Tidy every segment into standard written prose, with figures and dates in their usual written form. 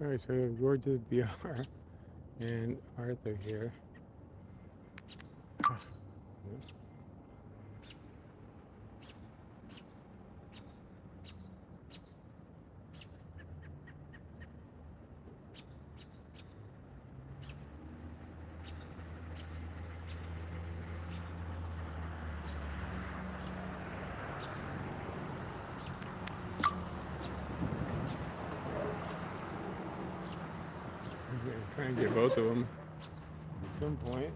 Alright, so we have gorgeous BR and Arthur here. I'm trying to get both of them at some point.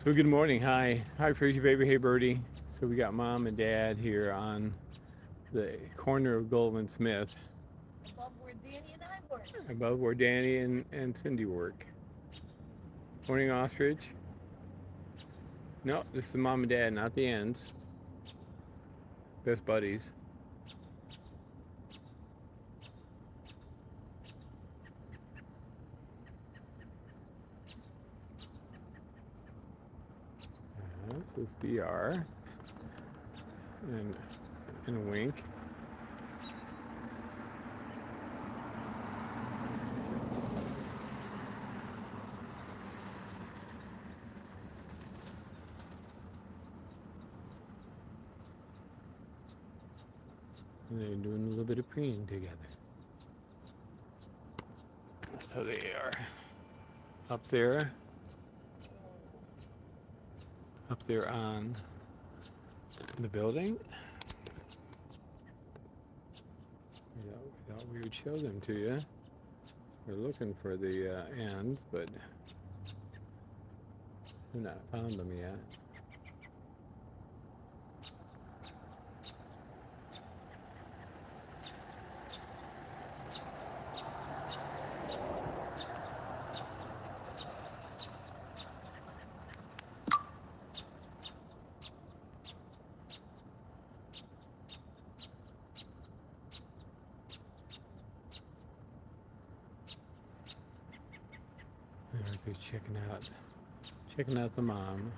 So good morning. Hi, Freezy baby. Hey, Birdie. So we got mom and dad here on the corner of Goldman Smith, above where Danny and I work. above where Danny and Cindy work. Morning, Ostrich. No, this is mom and dad, not the ends. Best buddies. This is BR and Wink. And they're doing a little bit of preening together. So they are up there on the building. We thought we would show them to you. We're looking for the ends, but we've not found them yet. Everything's checking out the mom.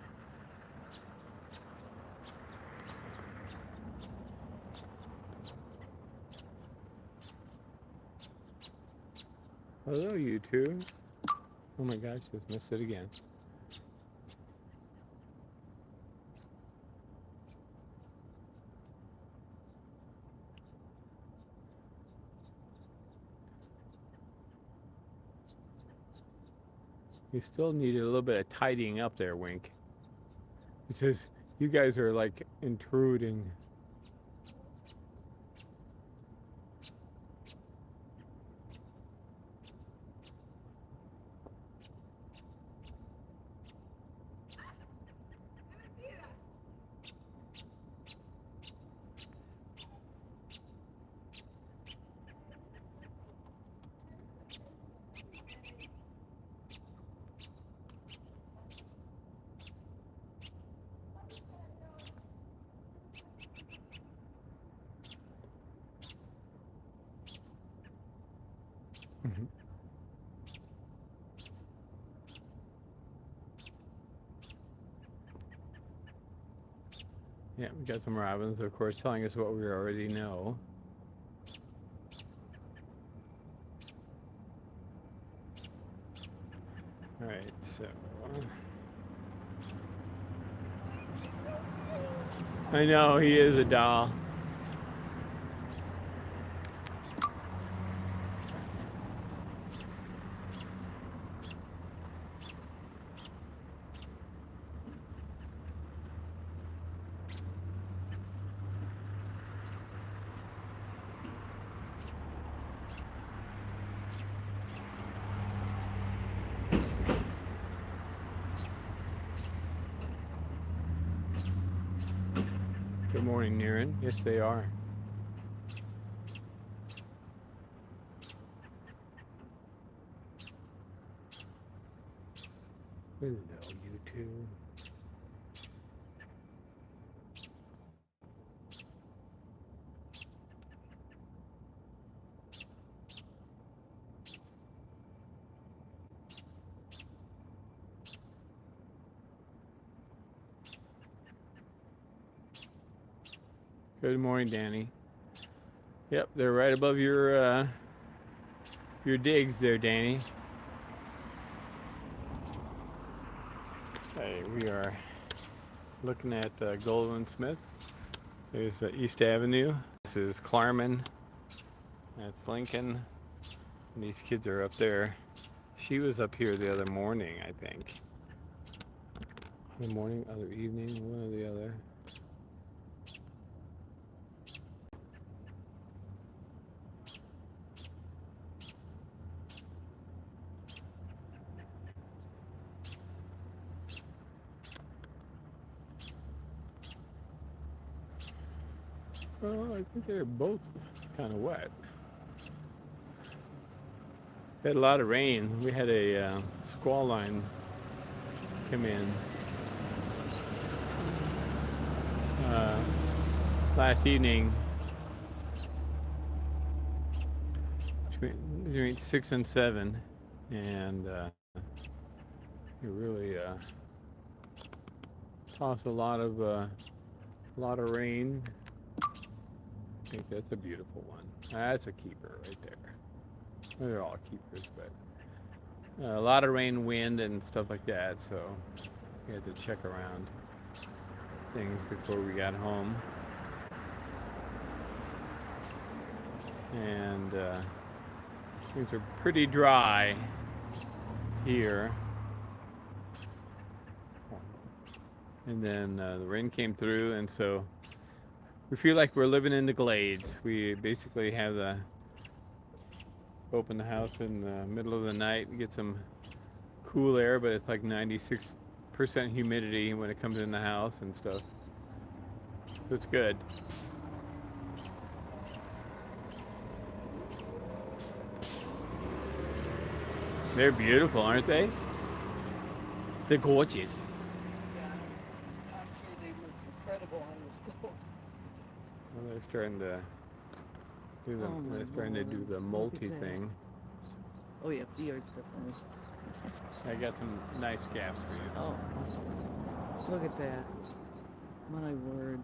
Hello, you two. Oh my gosh, just missed it again. You still need a little bit of tidying up there, Wink. It says you guys are like intruding. Yeah, we got some robins, of course, telling us what we already know. All right, so I know he is a doll. Good morning, Niren. Yes, they are. Hello, you two. Good morning, Danny. Yep, they're right above your your digs there, Danny. Hey, we are looking at Goldwyn Smith. There's East Avenue. This is Klarman. That's Lincoln. And these kids are up there. She was up here the other morning, I think. Other morning, other evening, one or the other. Oh, I think they're both kind of wet. Had a lot of rain. We had a squall line come in last evening between 6 and 7, and it really tossed a lot of rain. I think that's a beautiful one. That's a keeper right there. They're all keepers, but a lot of rain, wind, and stuff like that. So we had to check around things before we got home. And things are pretty dry here. And then the rain came through, and so we feel like we're living in the glades. We basically have open the house in the middle of the night and get some cool air, but it's like 96% humidity when it comes in the house and stuff. So it's good. They're beautiful, aren't they? They're gorgeous. Yeah, I'm sure they look incredible on the store. Well, they're starting to do the, Oh my they're starting to do Lord, the look at multi that. thing. Oh yeah, the yard's definitely. I got some nice scabs for you. Oh, awesome. Look at that. My word.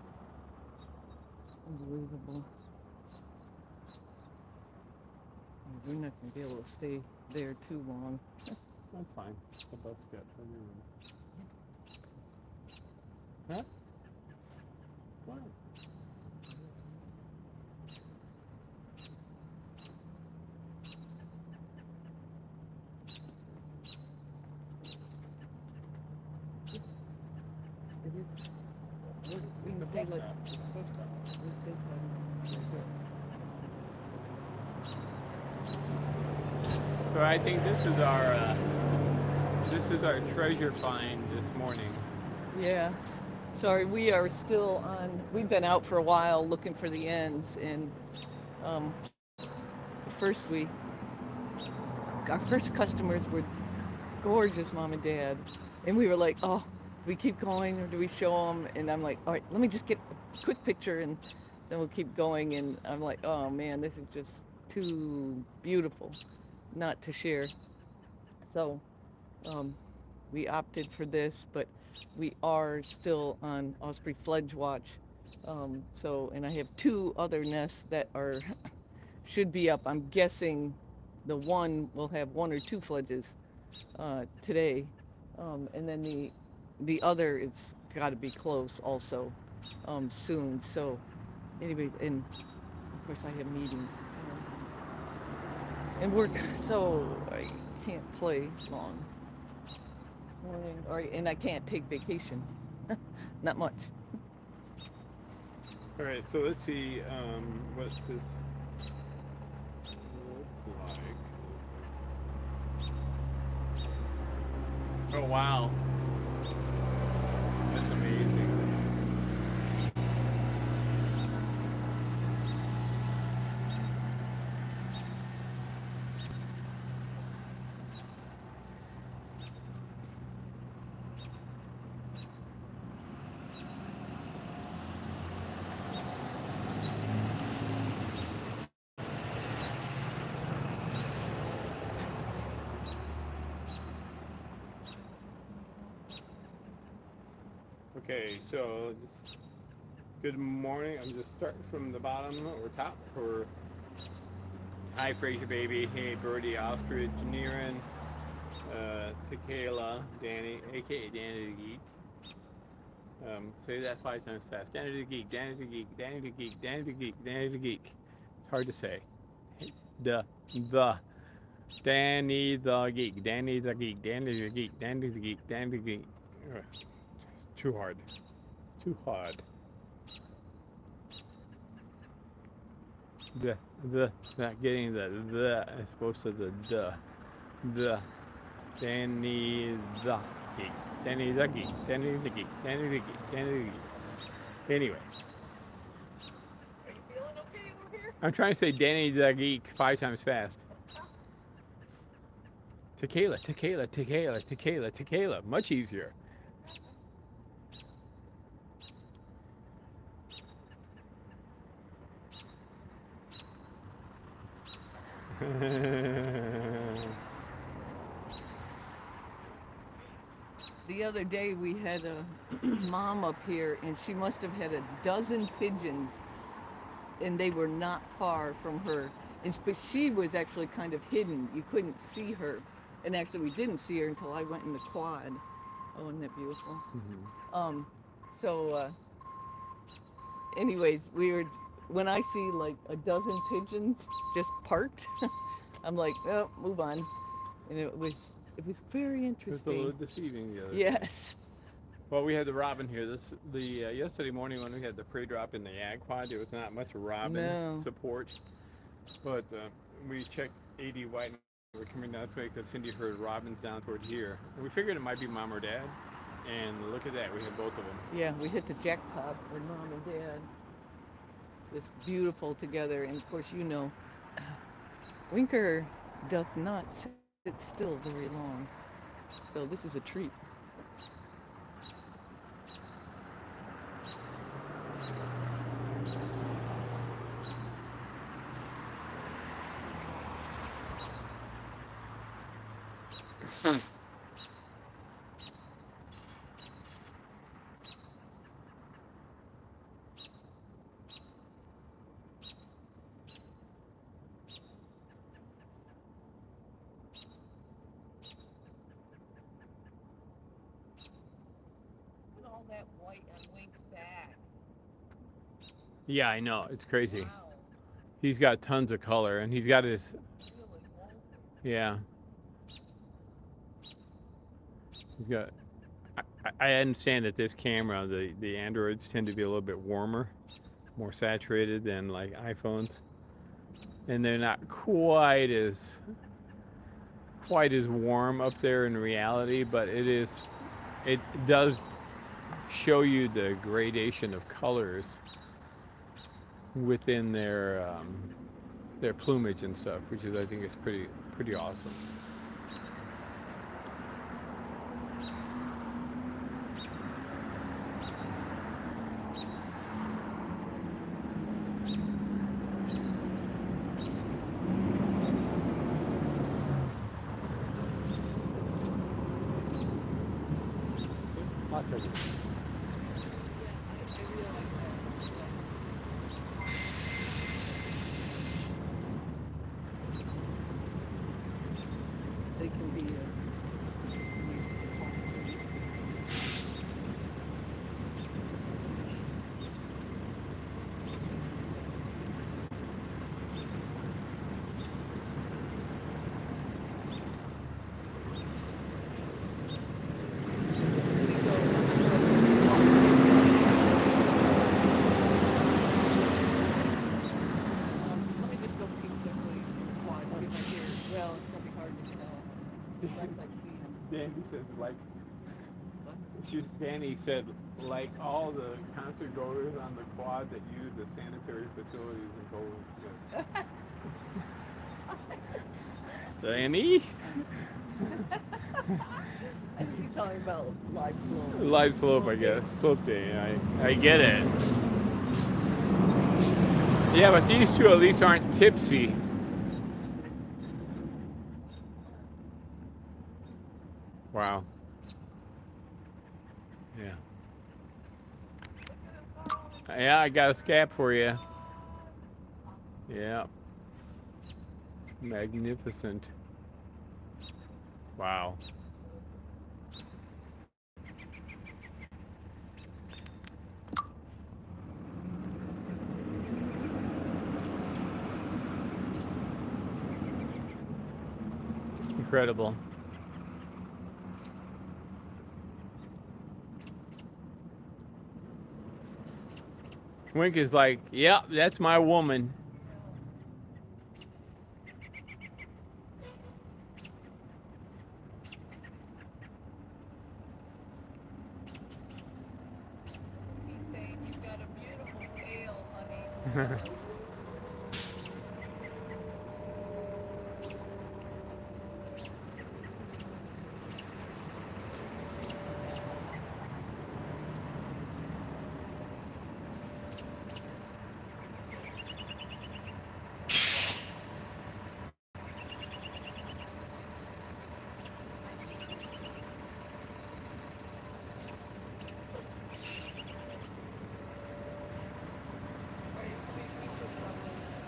Unbelievable. We're not going to be able to stay there too long. That's fine. The bus got plenty of room. Huh? Why? It is. We It's can a stay bus like. stop. It's a bus stop. We can stay So I think this is our treasure find this morning. Yeah. Sorry, we are still on. We've been out for a while looking for the ends, and um, first our first customers were gorgeous, mom and dad, and we were like, oh, do we keep going or do we show them? And I'm like, all right, let me just get a quick picture, and then we'll keep going. And I'm like, oh man, this is just too beautiful not to share. So we opted for this, but we are still on Osprey Fledge Watch. And I have two other nests that are should be up. I'm guessing the one will have one or two fledges today, and then the other it's got to be close also soon. So, anyways, and of course I have meetings and work, so I can't play long. Morning, and I can't take vacation. Not much. All right, so let's see what this looks like. Oh wow, that's amazing. Okay, so just good morning. I'm just starting from the bottom or top for Hi, Fraser baby. Hey, Birdie, Ostrich, Niran, Tequila, Danny, aka Danny the Geek. Say that 5 times fast. Danny the Geek, Danny the Geek, Danny the Geek, Danny the Geek, Danny the Geek. It's hard to say. The Danny the Geek, Danny the Geek, Danny the Geek, Danny the Geek, Danny the Geek. Too hard. Too hard. Not getting the as opposed to the Danny the Geek, Danny the Geek, Danny the Geek, Danny the Geek, Danny the Geek. Anyway, Are you feeling okay over here? I'm trying to say Danny the Geek 5 times fast. Tequila, tequila, tequila, tequila, tequila. Much easier. The other day we had a mom up here, and she must have had a dozen pigeons, and they were not far from her. But she was actually kind of hidden. You couldn't see her. And actually, we didn't see her until I went in the quad. Oh, isn't that beautiful? Mm-hmm. Anyways, when I see like a dozen pigeons just parked, I'm like, oh, move on. And it was very It was a interesting. little deceiving the other day. Yes. Well, we had the robin here. Yesterday morning when we had the pre-drop in the ag quad, there was not much robin support. But we checked 80 white and we're coming down this way because Cindy heard robins down toward here. And we figured it might be mom or dad. And look at that, we had both of them. Yeah, we hit the jackpot with mom and dad. It's beautiful together. And of course, you know, Winker doth not sit still very long. So this is a treat. All that white on Wink's back. Yeah, I know. It's crazy. Wow. He's got tons of color and he's got his, yeah. He's got, I understand that this camera, the Androids tend to be a little bit warmer, more saturated than like iPhones. And they're not quite as warm up there in reality, but it does show you the gradation of colors within their plumage and stuff, which is, I think, is pretty awesome. Lots of it. They can be let me just go peek quickly quad, see if I hear. Well, it's gonna be hard to tell unless I see him. Danny says Danny said like all the concert goers on the quad that use the sanitary facilities in Golden Smith. Danny? I think she's talking about live slope. Live slope, I guess. Slope day. I get it. Yeah, but these two at least aren't tipsy. Wow. Yeah. Yeah, I got a scap for you. Yeah. Magnificent. Wow. Incredible. Wink is like, yep, that's my woman. He's saying you've got a beautiful tail, honey.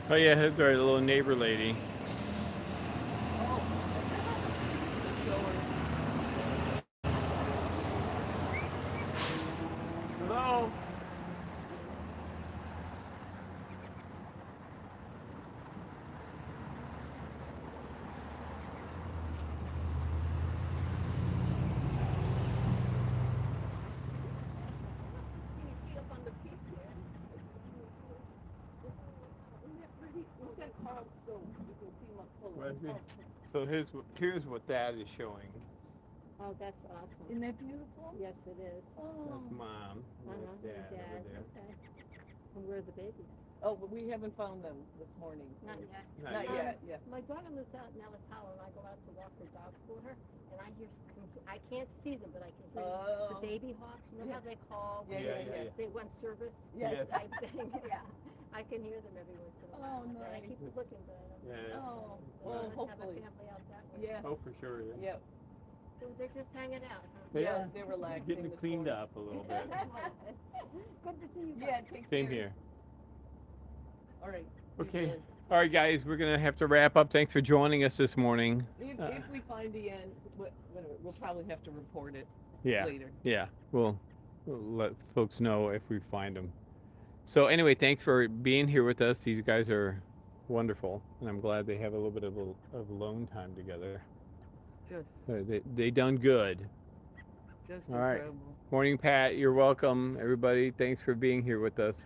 Oh yeah, that's our little neighbor lady. Hello. Can you see up on the peak there? Isn't that pretty? Look at Karel's stove. You can see him up close. So here's what that is showing. Oh, that's awesome. Isn't that beautiful? Yes, it is. Oh. That's mom. And Uh-huh, that's and dad Dad. over there. Okay. And where are the babies? Oh, but we haven't found them this morning. Not yet. Not yet. Yeah. My daughter lives out in Ellis Hollow, and I go out to walk her dogs with her, and I hear, I can't see them, but I can hear the baby hawks. You know how they call when Yeah. they want service? Yes. Type thing. Yeah. I can hear them every once in a while. Oh, And I nice. keep looking, but I don't see Yeah. them. Oh, So well, I must have a hopefully. family out that way. Yeah. Oh, for sure. Yeah. Yep. So they're just hanging out, huh? They Yeah, are they're relaxing. getting this cleaned morning. up a little bit. Good to see you guys. Yeah, it takes Same care. here. All right. Okay. Good. All right, guys, we're gonna have to wrap up. Thanks for joining us this morning. If we find the end, we'll probably have to report it Yeah. later. Yeah. We'll let folks know if we find them. So anyway, thanks for being here with us. These guys are wonderful, and I'm glad they have a little bit of alone time together. Just They done good. Just All right. incredible. Morning, Pat. You're welcome, everybody. Thanks for being here with us.